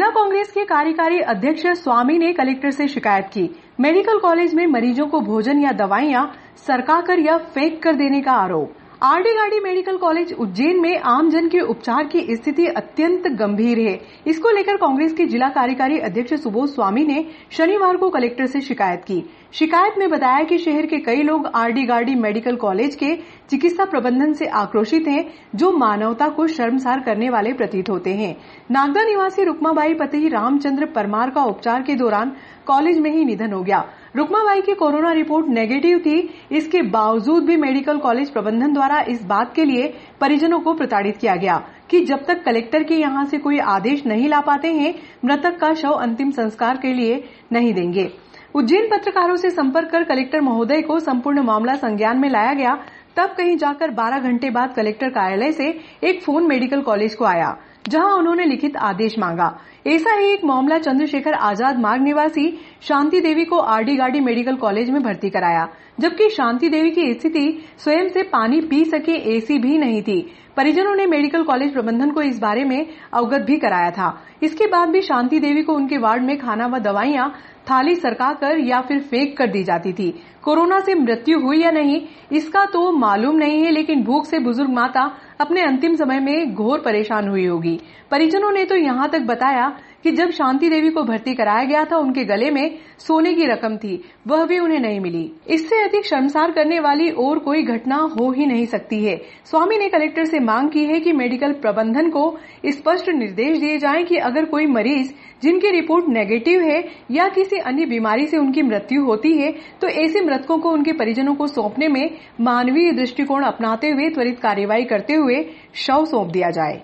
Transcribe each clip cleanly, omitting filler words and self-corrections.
जिला कांग्रेस के कार्यकारी अध्यक्ष स्वामी ने कलेक्टर से शिकायत की। मेडिकल कॉलेज में मरीजों को भोजन या दवाइयां सरकाकर या फेंक कर देने का आरोप। RD Gardi medical college Ujjain में आमजन के उपचार की स्थिति अत्यंत गंभीर है। इसको लेकर कांग्रेस के जिला कार्यकारी अध्यक्ष सुबोध स्वामी ने शनिवार को कलेक्टर से शिकायत की। शिकायत में बताया कि शहर के कई लोग आरडी गार्डी मेडिकल कॉलेज के चिकित्सा प्रबंधन से आक्रोशित हैं, जो मानवता को शर्मसार करने वाले प्रतीत होते हैं। नागदा निवासी रुक्माबाई पति रामचंद्र परमार का उपचार के दौरान कॉलेज में ही निधन हो गया। रुक्माबाई की कोरोना रिपोर्ट नेगेटिव थी। इसके बावजूद भी मेडिकल कॉलेज प्रबंधन द्वारा इस बात के लिए परिजनों को प्रताड़ित किया गया कि जब तक कलेक्टर के यहां से कोई आदेश नहीं ला पाते हैं, मृतक का शव अंतिम संस्कार के लिए नहीं देंगे। उज्जैन पत्रकारों से संपर्क कर कलेक्टर महोदय को संपूर्ण मामला संज्ञान में लाया गया। तब कहीं जाकर 12 घंटे बाद कलेक्टर कार्यालय से एक फोन मेडिकल कॉलेज को आया, जहां उन्होंने लिखित आदेश मांगा। ऐसा ही एक मामला चंद्रशेखर आजाद मार्ग निवासी शांति देवी को आरडी गार्डी मेडिकल कॉलेज में भर्ती कराया, जबकि शांति देवी की स्थिति स्वयं से पानी पी सके एसी भी नहीं थी। परिजनों ने मेडिकल कॉलेज प्रबंधन को इस बारे में अवगत भी कराया था। इसके बाद भी शांति देवी को उनके वार्ड में खाना व दवाइयां थाली सरकाकर या फिर फेंक कर दी जाती थी। कोरोना से मृत्यु हुई या नहीं इसका तो मालूम नहीं है, लेकिन भूख से बुजुर्ग माता अपने अंतिम समय में घोर परेशान हुई होगी। परिजनों ने तो यहां तक बताया कि जब शांति देवी को भर्ती कराया गया था, उनके गले में सोने की रकम थी, वह भी उन्हें नहीं मिली। इससे अधिक शर्मसार करने वाली और कोई घटना हो ही नहीं सकती है। स्वामी ने कलेक्टर से मांग की है कि मेडिकल प्रबंधन को स्पष्ट निर्देश दिए जाएं कि अगर कोई मरीज जिनकी रिपोर्ट नेगेटिव है या किसी अन्य बीमारी से उनकी मृत्यु होती है, तो ऐसे मृतकों को उनके परिजनों को सौंपने में मानवीय दृष्टिकोण अपनाते हुए त्वरित कार्यवाही करते हुए शव सौंप दिया जाए।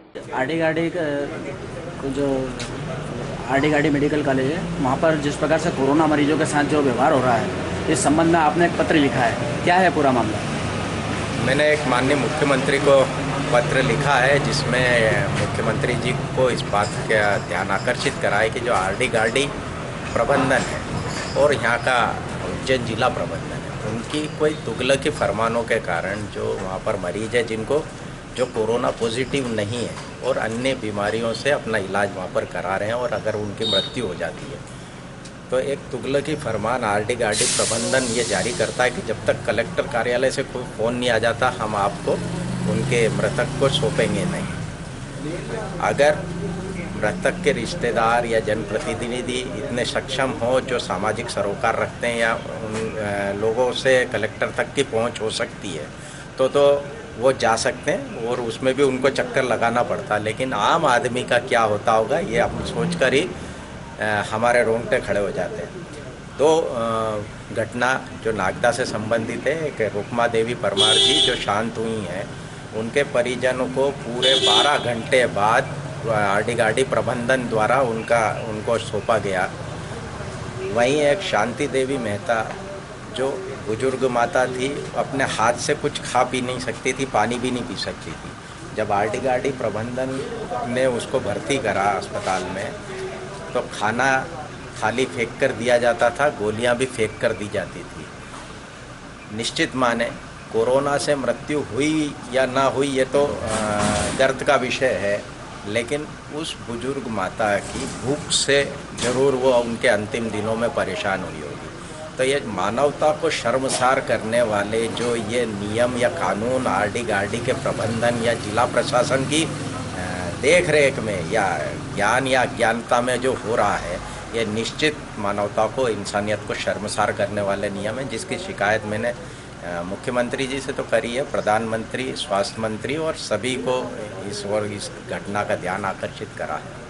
आरडी गार्डी मेडिकल कॉलेज है, वहाँ पर जिस प्रकार से कोरोना मरीजों के साथ जो व्यवहार हो रहा है, इस संबंध में आपने एक पत्र लिखा है, क्या है पूरा मामला? मैंने एक माननीय मुख्यमंत्री को पत्र लिखा है, जिसमें मुख्यमंत्री जी को इस बात का ध्यान आकर्षित करा है कि जो आरडी गार्डी प्रबंधन है और यहाँ का उज्जैन जिला प्रबंधन है, उनकी कोई तुगलकी फरमानों के कारण जो वहाँ पर मरीज है जिनको जो कोरोना पॉजिटिव नहीं है और अन्य बीमारियों से अपना इलाज वहाँ पर करा रहे हैं, और अगर उनकी मृत्यु हो जाती है तो एक तुगलकी फरमान आरडी गार्डी प्रबंधन ये जारी करता है कि जब तक कलेक्टर कार्यालय से कोई फ़ोन नहीं आ जाता, हम आपको उनके मृतक को सौंपेंगे नहीं। अगर मृतक के रिश्तेदार या जनप्रतिनिधि इतने सक्षम हो, जो सामाजिक सरोकार रखते हैं या उन लोगों से कलेक्टर तक की पहुँच हो सकती है, तो वो जा सकते हैं, और उसमें भी उनको चक्कर लगाना पड़ता। लेकिन आम आदमी का क्या होता होगा, ये हम सोचकर ही हमारे रोंगटे खड़े हो जाते हैं। तो घटना जो नागदा से संबंधित है, एक रुक्मा देवी परमार जी जो शांत हुई हैं, उनके परिजनों को पूरे 12 घंटे बाद आरडी गार्डी प्रबंधन द्वारा उनको सौंपा गया। वहीं एक शांति देवी मेहता जो बुजुर्ग माता थी, अपने हाथ से कुछ खा पी नहीं सकती थी, पानी भी नहीं पी सकती थी। जब आरडी गार्डी प्रबंधन ने उसको भर्ती करा अस्पताल में, तो खाना थाली फेंक कर दिया जाता था, गोलियां भी फेंक कर दी जाती थी। निश्चित माने कोरोना से मृत्यु हुई या ना हुई ये तो दर्द का विषय है, लेकिन उस बुजुर्ग माता की भूख से ज़रूर वो उनके अंतिम दिनों में परेशान हुई होगी। तो ये मानवता को शर्मसार करने वाले जो ये नियम या कानून आरडी गार्डी के प्रबंधन या जिला प्रशासन की देख रेख में या ज्ञान या अज्ञानता में जो हो रहा है, ये निश्चित मानवता को, इंसानियत को शर्मसार करने वाले नियम हैं, जिसकी शिकायत मैंने मुख्यमंत्री जी से तो करी है, प्रधानमंत्री, स्वास्थ्य मंत्री और सभी को इस घटना का ध्यान आकर्षित करा है।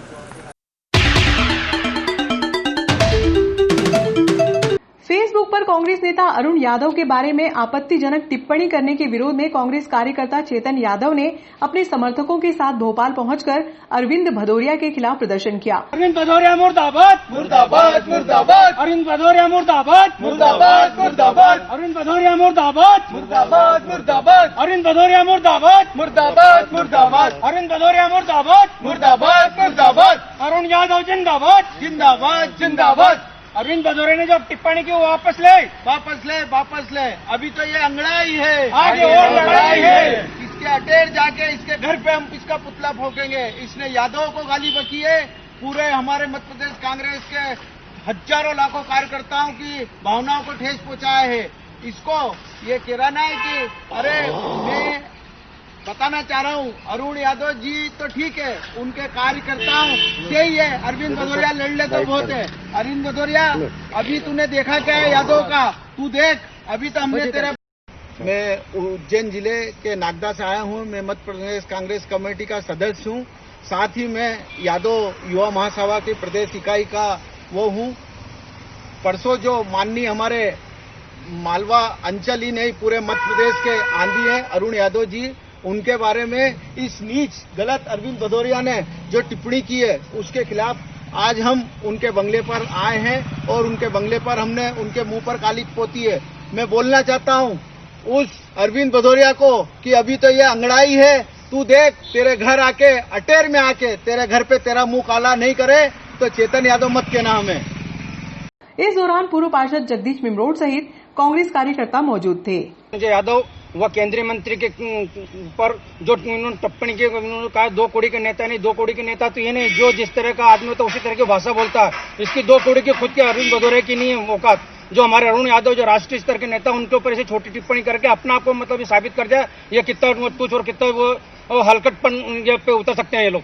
फेसबुक पर कांग्रेस नेता अरुण यादव के बारे में आपत्तिजनक टिप्पणी करने के विरोध में कांग्रेस कार्यकर्ता चेतन यादव ने अपने समर्थकों के साथ भोपाल पहुंचकर अरविंद भदौरिया के खिलाफ प्रदर्शन किया। अरविंद भदौरिया मुर्दाबाद, मुर्दाबाद, मुर्दाबाद। अरविंद भदौरिया मुर्दाबाद, मुर्दाबाद, मुर्दाबाद। अरविंद भदौरिया मुर्दाबाद, मुर्दाबाद, मुर्दाबाद। अरविंद भदौरिया मुर्दाबाद, मुर्दाबाद, मुर्दाबाद। अरविंद भदौरिया मुर्दाबाद, मुर्दाबाद, मुर्दाबाद। अरुण यादव जिंदाबाद, जिंदाबाद, जिंदाबाद। अरविंद भदौरिया ने जो टिप्पणी की वो वापस ले, वापस ले, वापस ले। अभी तो ये अंगड़ाई है, आगे और लड़ाई है। इसके अटेर जाके इसके घर पे हम इसका पुतला फूकेंगे। इसने यादव को गाली बकी है, पूरे हमारे मध्य प्रदेश कांग्रेस के हजारों लाखों कार्यकर्ताओं की भावनाओं को ठेस पहुंचाया है। इसको ये कहना है कि अरे मैं बताना चाह रहा हूँ, अरुण यादव जी तो ठीक है, उनके कार्यकर्ताओं से ही है। अरविंद भदौरिया लड़ ले तो बहुत है। अरविंद भदौरिया, अभी तूने देखा क्या है यादव का? तू देख, अभी तो हमने तेरे। मैं उज्जैन जिले के नागदा से आया हूँ। मैं मध्य प्रदेश कांग्रेस कमेटी का सदस्य हूँ। साथ ही मैं यादव युवा महासभा की प्रदेश इकाई का वो हूँ। परसों जो माननीय हमारे मालवा अंचल ही नहीं पूरे मध्य प्रदेश के आंधी है अरुण यादव जी, उनके बारे में इस नीच गलत अरविंद भदौरिया ने जो टिप्पणी की है उसके खिलाफ आज हम उनके बंगले पर आए हैं और उनके बंगले पर हमने उनके मुंह पर काली पोती है। मैं बोलना चाहता हूं उस अरविंद भदौरिया को कि अभी तो ये अंगड़ाई है, तू देख तेरे घर आके अटेर में आके तेरे घर पे तेरा मुंह काला नहीं करे तो चेतन यादव मत के नाम है। इस दौरान पूर्व पार्षद जगदीश मिमरोड सहित कांग्रेस कार्यकर्ता मौजूद थे। संजय यादव व केंद्रीय मंत्री के पर जो उन्होंने टिप्पणी की, उन्होंने कहा 2 कौड़ी के नेता नहीं, 2 कौड़ी के नेता तो ये नहीं, जो जिस तरह का आदमी होता है उसी तरह की भाषा बोलता है। इसकी 2 कौड़ी की खुद के अरविंद भदौरिया की नहीं है औकात। जो हमारे अरुण यादव जो राष्ट्रीय स्तर के नेता, उनके ऊपर ऐसे छोटी टिप्पणी करके अपना आप को मतलब साबित कर दिया ये कितना तुच्छ और कितना वो हलकटपन पे उतर सकते हैं ये लोग।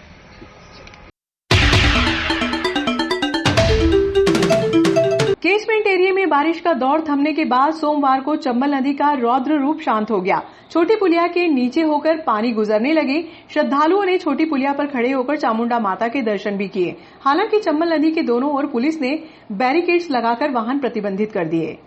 केसमेंट एरिया में बारिश का दौर थमने के बाद सोमवार को चंबल नदी का रौद्र रूप शांत हो गया। छोटी पुलिया के नीचे होकर पानी गुजरने लगे। श्रद्धालुओं ने छोटी पुलिया पर खड़े होकर चामुंडा माता के दर्शन भी किए। हालांकि चंबल नदी के दोनों ओर पुलिस ने बैरिकेड्स लगाकर वाहन प्रतिबंधित कर दिए।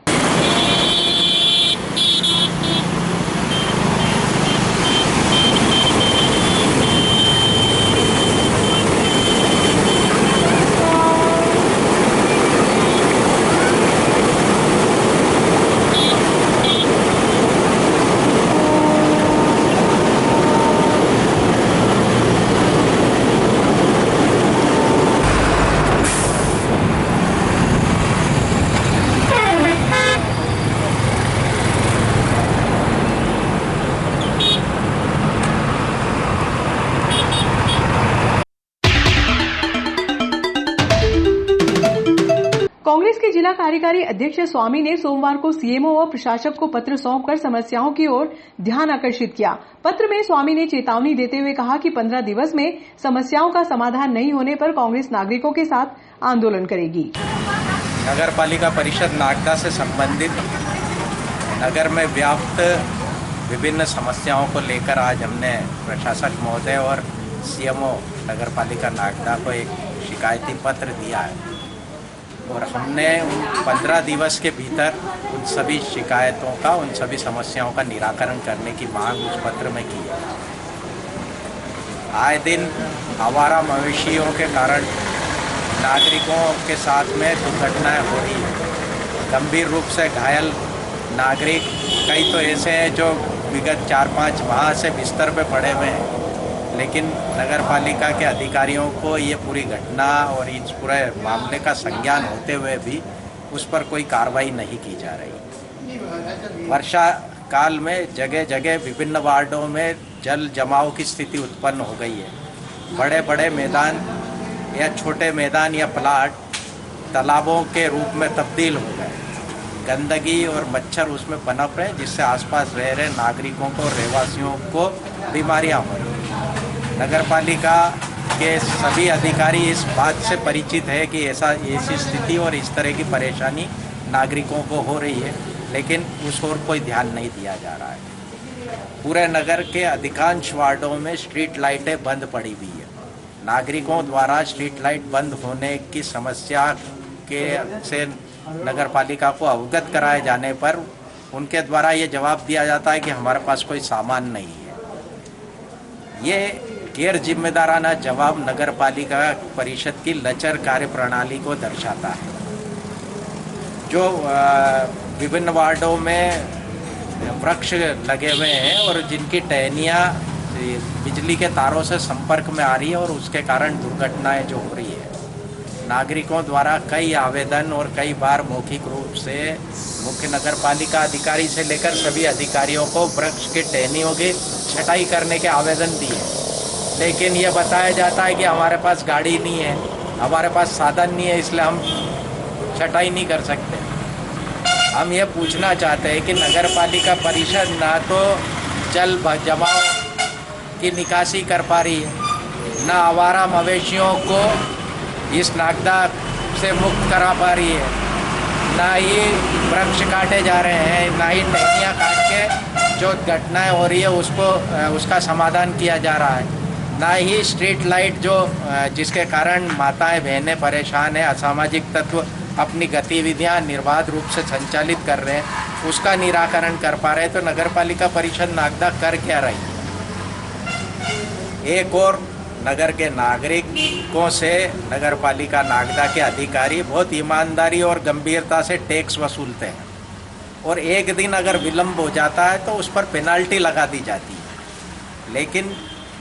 कांग्रेस के जिला कार्यकारी अध्यक्ष स्वामी ने सोमवार को सीएमओ व प्रशासक को पत्र सौंपकर समस्याओं की ओर ध्यान आकर्षित किया। पत्र में स्वामी ने चेतावनी देते हुए कहा कि 15 दिवस में समस्याओं का समाधान नहीं होने पर कांग्रेस नागरिकों के साथ आंदोलन करेगी। नगर पालिका परिषद नागदा से संबंधित नगर में व्याप्त विभिन्न समस्याओं को लेकर आज हमने प्रशासक महोदय और सीएमओ नगर पालिका नागदा को एक शिकायती पत्र दिया है और हमने उन 15 दिवस के भीतर उन सभी शिकायतों का, उन सभी समस्याओं का निराकरण करने की मांग उस पत्र में की है। आए दिन आवारा मवेशियों के कारण नागरिकों के साथ में दुर्घटनाएं हो रही हैं। गंभीर रूप से घायल नागरिक कई तो ऐसे हैं जो विगत 4-5 माह से बिस्तर पे पड़े हुए हैं, लेकिन नगर पालिका के अधिकारियों को ये पूरी घटना और इस पूरे मामले का संज्ञान होते हुए भी उस पर कोई कार्रवाई नहीं की जा रही। वर्षा काल में जगह जगह विभिन्न वार्डों में जल जमाव की स्थिति उत्पन्न हो गई है। बड़े बड़े मैदान या छोटे मैदान या प्लाट तालाबों के रूप में तब्दील हो गए। गंदगी और मच्छर उसमें पनप रहे, जिससे आसपास रह रहे नागरिकों को, रहवासियों को बीमारियां हो रही हैं। नगर पालिका के सभी अधिकारी इस बात से परिचित है कि ऐसी स्थिति और इस तरह की परेशानी नागरिकों को हो रही है, लेकिन उस ओर कोई ध्यान नहीं दिया जा रहा है। पूरे नगर के अधिकांश वार्डों में स्ट्रीट लाइटें बंद पड़ी हुई है। नागरिकों द्वारा स्ट्रीट लाइट बंद होने की समस्या से नगर पालिका को अवगत कराए जाने पर उनके द्वारा ये जवाब दिया जाता है कि हमारे पास कोई सामान नहीं है। ये गैर जिम्मेदाराना जवाब नगर पालिका परिषद की लचर कार्य प्रणाली को दर्शाता है। जो विभिन्न वार्डों में वृक्ष लगे हुए हैं और जिनकी टहनियाँ बिजली के तारों से संपर्क में आ रही है और उसके कारण दुर्घटनाएं जो हो रही है। नागरिकों द्वारा कई आवेदन और कई बार मौखिक रूप से मुख्य नगर पालिका अधिकारी से लेकर सभी अधिकारियों को वृक्ष की टहनियों की छटाई करने के आवेदन दिए, लेकिन ये बताया जाता है कि हमारे पास गाड़ी नहीं है, हमारे पास साधन नहीं है, इसलिए हम छटाई नहीं कर सकते। हम ये पूछना चाहते हैं कि नगर पालिका परिषद ना तो जल जमाव की निकासी कर पा रही है, ना आवारा मवेशियों को इस नागदा से मुक्त करा पा रही है, ना ही वृक्ष काटे जा रहे हैं, ना ही टहनियाँ काट के जो घटनाएं हो रही है उसका समाधान किया जा रहा है, ना ही स्ट्रीट लाइट जो जिसके कारण माताएं बहनें परेशान हैं, असामाजिक तत्व अपनी गतिविधियां निर्बाध रूप से संचालित कर रहे हैं, उसका निराकरण कर पा रहे हैं। तो नगर पालिका परिषद नागदा कर क्या रही है? एक और नगर के नागरिकों से नगर पालिका नागदा के अधिकारी बहुत ईमानदारी और गंभीरता से टैक्स वसूलते हैं, और एक दिन अगर विलंब हो जाता है तो उस पर पेनाल्टी लगा दी जाती है। लेकिन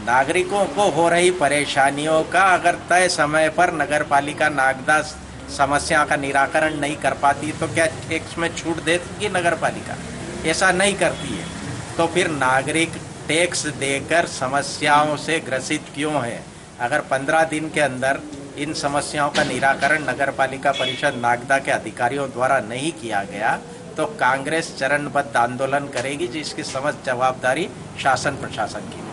नागरिकों को हो रही परेशानियों का अगर तय समय पर नगर पालिका नागदा समस्या का निराकरण नहीं कर पाती तो क्या टैक्स में छूट देती नगर पालिका? ऐसा नहीं करती है। तो फिर नागरिक टैक्स देकर समस्याओं से ग्रसित क्यों है? अगर 15 दिन के अंदर इन समस्याओं का निराकरण नगर पालिका परिषद नागदा के अधिकारियों द्वारा नहीं किया गया तो कांग्रेस चरणबद्ध आंदोलन करेगी, जिसकी समस्त जवाबदारी शासन प्रशासन की।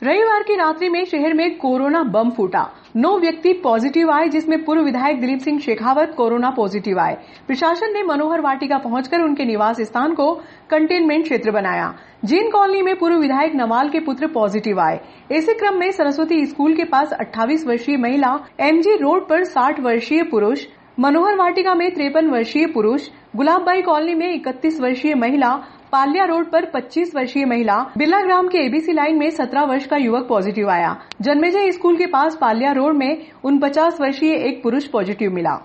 रविवार की रात्रि में शहर में कोरोना बम फूटा। 9 व्यक्ति पॉजिटिव आए, जिसमें पूर्व विधायक दिलीप सिंह शेखावत कोरोना पॉजिटिव आए। प्रशासन ने मनोहर वाटिका पहुंचकर उनके निवास स्थान को कंटेनमेंट क्षेत्र बनाया। जीन कॉलोनी में पूर्व विधायक नवाल के पुत्र पॉजिटिव आए। इसी क्रम में सरस्वती स्कूल के पास 28 वर्षीय महिला, एमजी रोड पर 60 वर्षीय पुरुष, मनोहर वाटिका में 53 वर्षीय पुरुष, गुलाबबाई कॉलोनी में 31 वर्षीय महिला, पाल्या रोड पर 25 वर्षीय महिला, बिरला ग्राम के एबीसी लाइन में 17 वर्ष का युवक पॉजिटिव आया। जन्मेजय स्कूल के पास पाल्या रोड में 49 वर्षीय एक पुरुष पॉजिटिव मिला।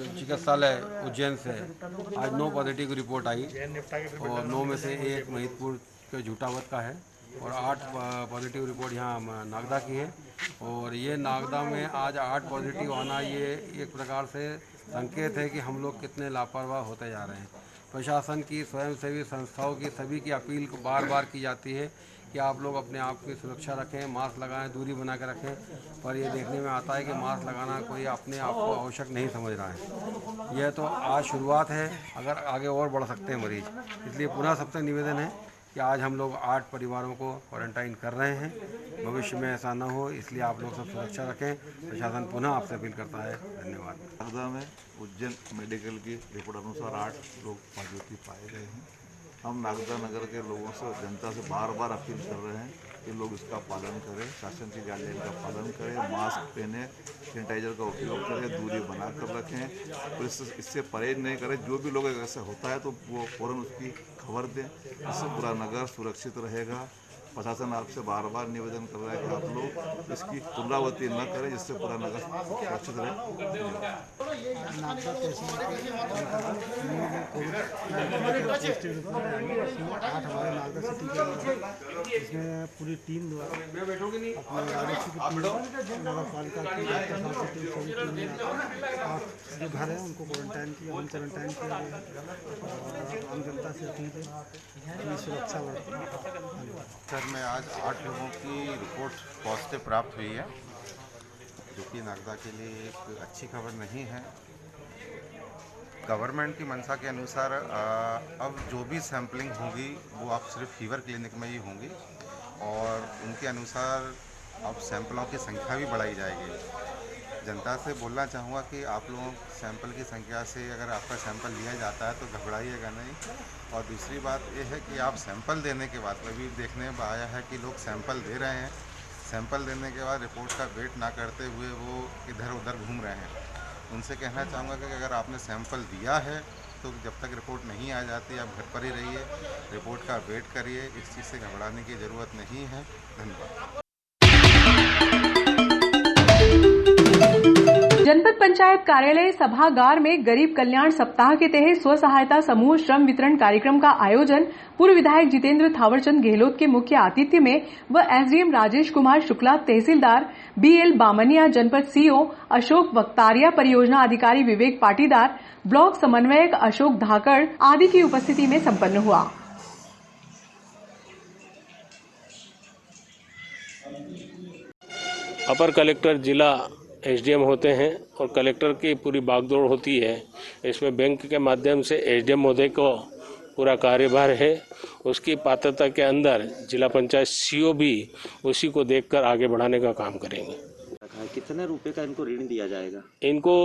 चिकित्सालय उज्जैन से आज 9 पॉजिटिव की रिपोर्ट आई और 9 में से एक महिदपुर के झूठावत का है और 8 पॉजिटिव रिपोर्ट यहाँ नागदा की है। और ये नागदा में आज 8 पॉजिटिव आना ये एक प्रकार से संकेत है कि हम लोग कितने लापरवाह होते जा रहे हैं। प्रशासन की, स्वयंसेवी संस्थाओं की, सभी की अपील को बार बार की जाती है कि आप लोग अपने आप की सुरक्षा रखें, मास्क लगाएं, दूरी बना कर रखें, पर ये देखने में आता है कि मास्क लगाना कोई अपने आप को आवश्यक नहीं समझ रहा है। यह तो आज शुरुआत है, अगर आगे और बढ़ सकते हैं मरीज, इसलिए पुनः सबसे निवेदन है कि आज हम लोग 8 परिवारों को क्वारंटाइन कर रहे हैं। भविष्य में ऐसा न हो, इसलिए आप लोग सब सुरक्षा रखें। प्रशासन पुनः आपसे अपील करता है। धन्यवाद। नागदा में उज्जैन मेडिकल की रिपोर्ट अनुसार 8 लोग पॉजिटिव पाए गए हैं। हम नागदा नगर के लोगों से, जनता से बार बार अपील कर रहे हैं कि लोग इसका पालन करें, शासन की गाइडलाइन का पालन करें, मास्क पहने, सैनिटाइजर का उपयोग करें, दूरी बनाकर रखें और इससे परहेज नहीं करें। जो भी लोग ऐसा होता है तो वो फ़ौरन उसकी खबर दें, इससे पूरा नगर सुरक्षित रहेगा। प्रशासन आपसे बार बार निवेदन कर रहा है कि आप लोग इसकी पुनरावृत्ति न करें, जिससे पूरा नगर सुरक्षित रहे। नागदा तहसील इसमें 8 हमारे नागदा सिटी के अंदर, इसमें पूरी टीम द्वारा अपने राजस्व की टीम, नगर पालिका की सभी टीम में 8 जो घर हैं उनको क्वारंटाइन किया, होम क्वारंटाइन किया गया है। आम जनता से अपील है कि सुरक्षा बढ़े। सर में आज 8 लोगों की रिपोर्ट पॉजिटिव प्राप्त हुई है, जो कि नागदा के लिए एक अच्छी खबर नहीं है। गवर्नमेंट की मंशा के अनुसार अब जो भी सैंपलिंग होगी वो अब सिर्फ फीवर क्लिनिक में ही होंगी और उनके अनुसार अब सैंपलों की संख्या भी बढ़ाई जाएगी। जनता से बोलना चाहूँगा कि आप लोगों सैंपल की संख्या से अगर आपका सैंपल लिया जाता है तो घबराइएगा नहीं। और दूसरी बात यह है कि आप सैंपल देने के बाद, अभी देखने में आया है कि लोग सैंपल दे रहे हैं, सैंपल देने के बाद रिपोर्ट का वेट ना करते हुए वो इधर उधर घूम रहे हैं। उनसे कहना चाहूँगा कि अगर आपने सैंपल दिया है तो जब तक रिपोर्ट नहीं आ जाती आप घर पर ही रहिए, रिपोर्ट का वेट करिए। इस चीज़ से घबराने की ज़रूरत नहीं है। धन्यवाद। जनपद पंचायत कार्यालय सभागार में गरीब कल्याण सप्ताह के तहत स्व सहायता समूह श्रम वितरण कार्यक्रम का आयोजन पूर्व विधायक जितेंद्र थावरचंद गहलोत के मुख्य आतिथ्य में व एसडीएम राजेश कुमार शुक्ला, तहसीलदार बीएल बामनिया, जनपद सीओ अशोक वक्तारिया, परियोजना अधिकारी विवेक पाटीदार, ब्लॉक समन्वयक अशोक धाकड़ आदि की उपस्थिति में संपन्न हुआ। अपर कलेक्टर जिला एसडीएम होते हैं और कलेक्टर की पूरी बागडोर होती है। इसमें बैंक के माध्यम से एसडीएम महोदय को पूरा कार्यभार है। उसकी पात्रता के अंदर जिला पंचायत सीओ भी उसी को देखकर आगे बढ़ाने का काम करेंगे। कितने रुपए का इनको ऋण दिया जाएगा? इनको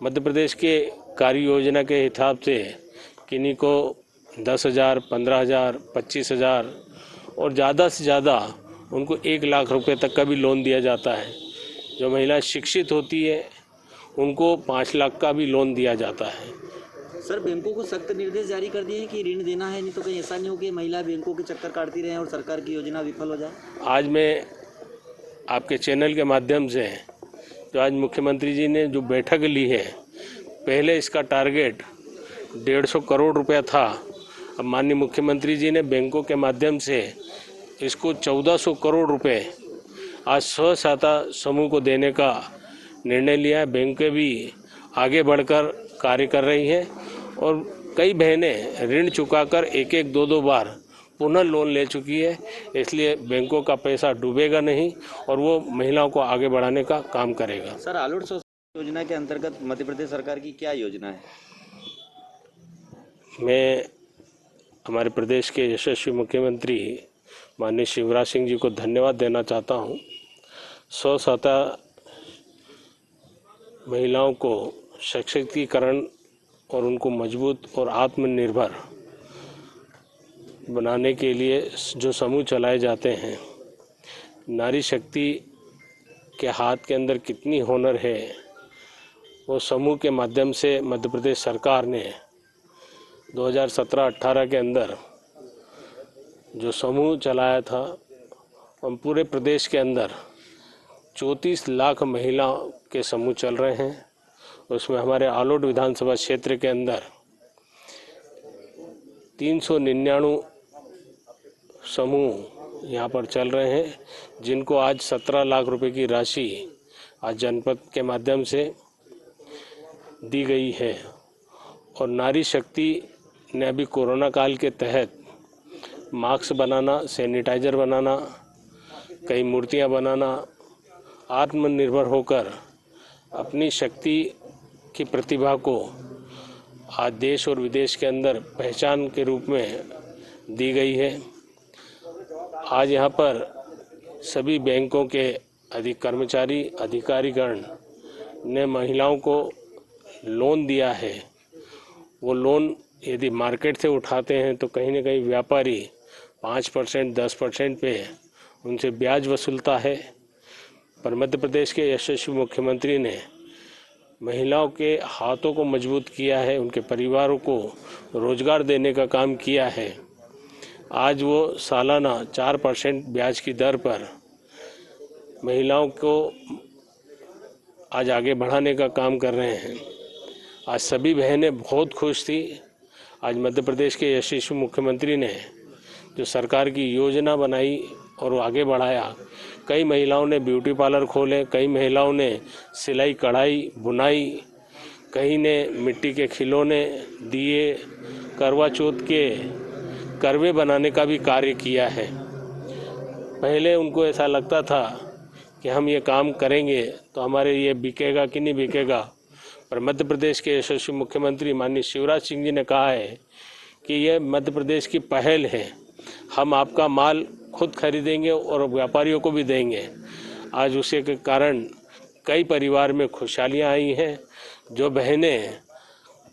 मध्य प्रदेश के कार्य योजना के हिसाब से किन्हीं को 10,000, 15,000, 25,000 और ज़्यादा से ज़्यादा उनको 1 लाख रुपए तक का भी लोन दिया जाता है। जो महिला शिक्षित होती है उनको 5 लाख का भी लोन दिया जाता है। सर, बैंकों को सख्त निर्देश जारी कर दिए हैं कि ऋण देना है, नहीं तो कहीं ऐसा नहीं हो कि महिला बैंकों के चक्कर काटती रहें और सरकार की योजना विफल हो जाए। आज मैं आपके चैनल के माध्यम से जो आज मुख्यमंत्री जी ने जो बैठक ली है, पहले इसका टारगेट 150 करोड़ रुपया था। अब माननीय मुख्यमंत्री जी ने बैंकों के माध्यम से इसको 1400 करोड़ रुपए आज स्व सहायता समूह को देने का निर्णय लिया है। बैंकें भी आगे बढ़कर कार्य कर रही हैं और कई बहनें ऋण चुकाकर 1-1, 2-2 बार पुनः लोन ले चुकी है। इसलिए बैंकों का पैसा डूबेगा नहीं और वो महिलाओं को आगे बढ़ाने का काम करेगा। सर, आलूट योजना के अंतर्गत मध्य प्रदेश सरकार की क्या योजना है? मैं हमारे प्रदेश के यशस्वी मुख्यमंत्री माननीय शिवराज सिंह जी को धन्यवाद देना चाहता हूं। स्व सहायता महिलाओं को सशक्तिकरण और उनको मजबूत और आत्मनिर्भर बनाने के लिए जो समूह चलाए जाते हैं, नारी शक्ति के हाथ के अंदर कितनी हुनर है, वो समूह के माध्यम से मध्य प्रदेश सरकार ने 2017-18 के अंदर जो समूह चलाया था, और पूरे प्रदेश के अंदर 34 लाख महिलाओं के समूह चल रहे हैं। उसमें हमारे आलोट विधानसभा क्षेत्र के अंदर 399 समूह यहाँ पर चल रहे हैं, जिनको आज 17 लाख रुपए की राशि आज जनपद के माध्यम से दी गई है। और नारी शक्ति ने अभी कोरोना काल के तहत मास्क बनाना, सैनिटाइजर बनाना, कई मूर्तियां बनाना, आत्मनिर्भर होकर अपनी शक्ति की प्रतिभा को आज देश और विदेश के अंदर पहचान के रूप में दी गई है। आज यहाँ पर सभी बैंकों के कर्मचारी अधिकारीगण ने महिलाओं को लोन दिया है। वो लोन यदि मार्केट से उठाते हैं तो कहीं ना कहीं व्यापारी 5%, 10% पे उनसे ब्याज वसूलता है। पर मध्य प्रदेश के यशस्वी मुख्यमंत्री ने महिलाओं के हाथों को मजबूत किया है, उनके परिवारों को रोजगार देने का काम किया है। आज वो सालाना 4% ब्याज की दर पर महिलाओं को आज आगे बढ़ाने का काम कर रहे हैं। आज सभी बहनें बहुत खुश थी। आज मध्य प्रदेश के यशस्वी मुख्यमंत्री ने जो सरकार की योजना बनाई और वो आगे बढ़ाया। कई महिलाओं ने ब्यूटी पार्लर खोले, कई महिलाओं ने सिलाई कढ़ाई बुनाई, कई ने मिट्टी के खिलौने, दिए, करवा चौथ के करवे बनाने का भी कार्य किया है। पहले उनको ऐसा लगता था कि हम ये काम करेंगे तो हमारे ये बिकेगा कि नहीं बिकेगा, पर मध्य प्रदेश के यशस्वी मुख्यमंत्री माननीय शिवराज सिंह जी ने कहा है कि ये मध्य प्रदेश की पहल है, हम आपका माल खुद खरीदेंगे और व्यापारियों को भी देंगे। आज उसी के कारण कई परिवार में खुशहालियाँ आई हैं। जो बहनें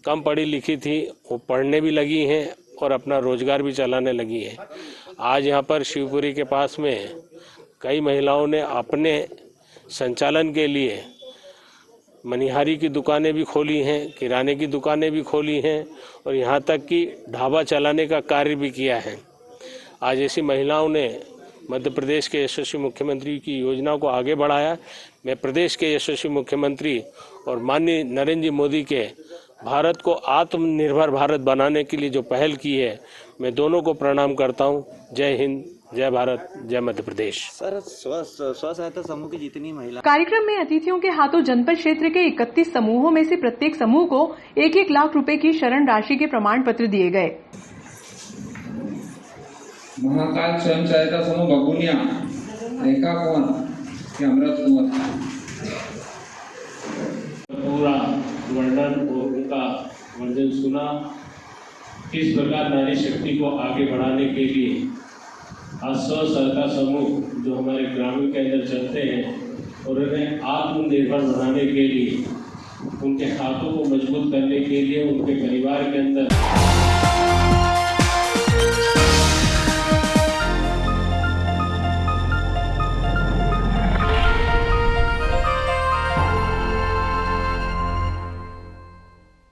कम पढ़ी लिखी थी वो पढ़ने भी लगी हैं और अपना रोजगार भी चलाने लगी हैं। आज यहाँ पर शिवपुरी के पास में कई महिलाओं ने अपने संचालन के लिए मनिहारी की दुकानें भी खोली हैं, किराने की दुकानें भी खोली हैं और यहाँ तक कि ढाबा चलाने का कार्य भी किया है। आज ऐसी महिलाओं ने मध्य प्रदेश के यशस्वी मुख्यमंत्री की योजनाओं को आगे बढ़ाया। मैं प्रदेश के यशस्वी मुख्यमंत्री और माननीय नरेंद्र जी मोदी के भारत को आत्मनिर्भर भारत बनाने के लिए जो पहल की है, मैं दोनों को प्रणाम करता हूं। जय हिंद, जय भारत, जय मध्य प्रदेश। सर, स्व सहायता समूह की जितनी महिला। कार्यक्रम में अतिथियों के हाथों जनपद क्षेत्र के 31 समूहों में से प्रत्येक समूह को 1-1 लाख रुपए की शरण राशि के प्रमाण पत्र दिए गए। महाकाल स्वयं सहायता समूह बगुनिया, रेखा कुंवर, अमृत कुंवर। पूरा वर्णन और उनका वर्णन सुना। किस प्रकार नारी शक्ति को आगे बढ़ाने के लिए आज स्व सहायता समूह जो हमारे ग्रामीण के अंदर चलते हैं और उन्हें आत्मनिर्भर बनाने के लिए, उनके हाथों को मजबूत करने के लिए, उनके परिवार के अंदर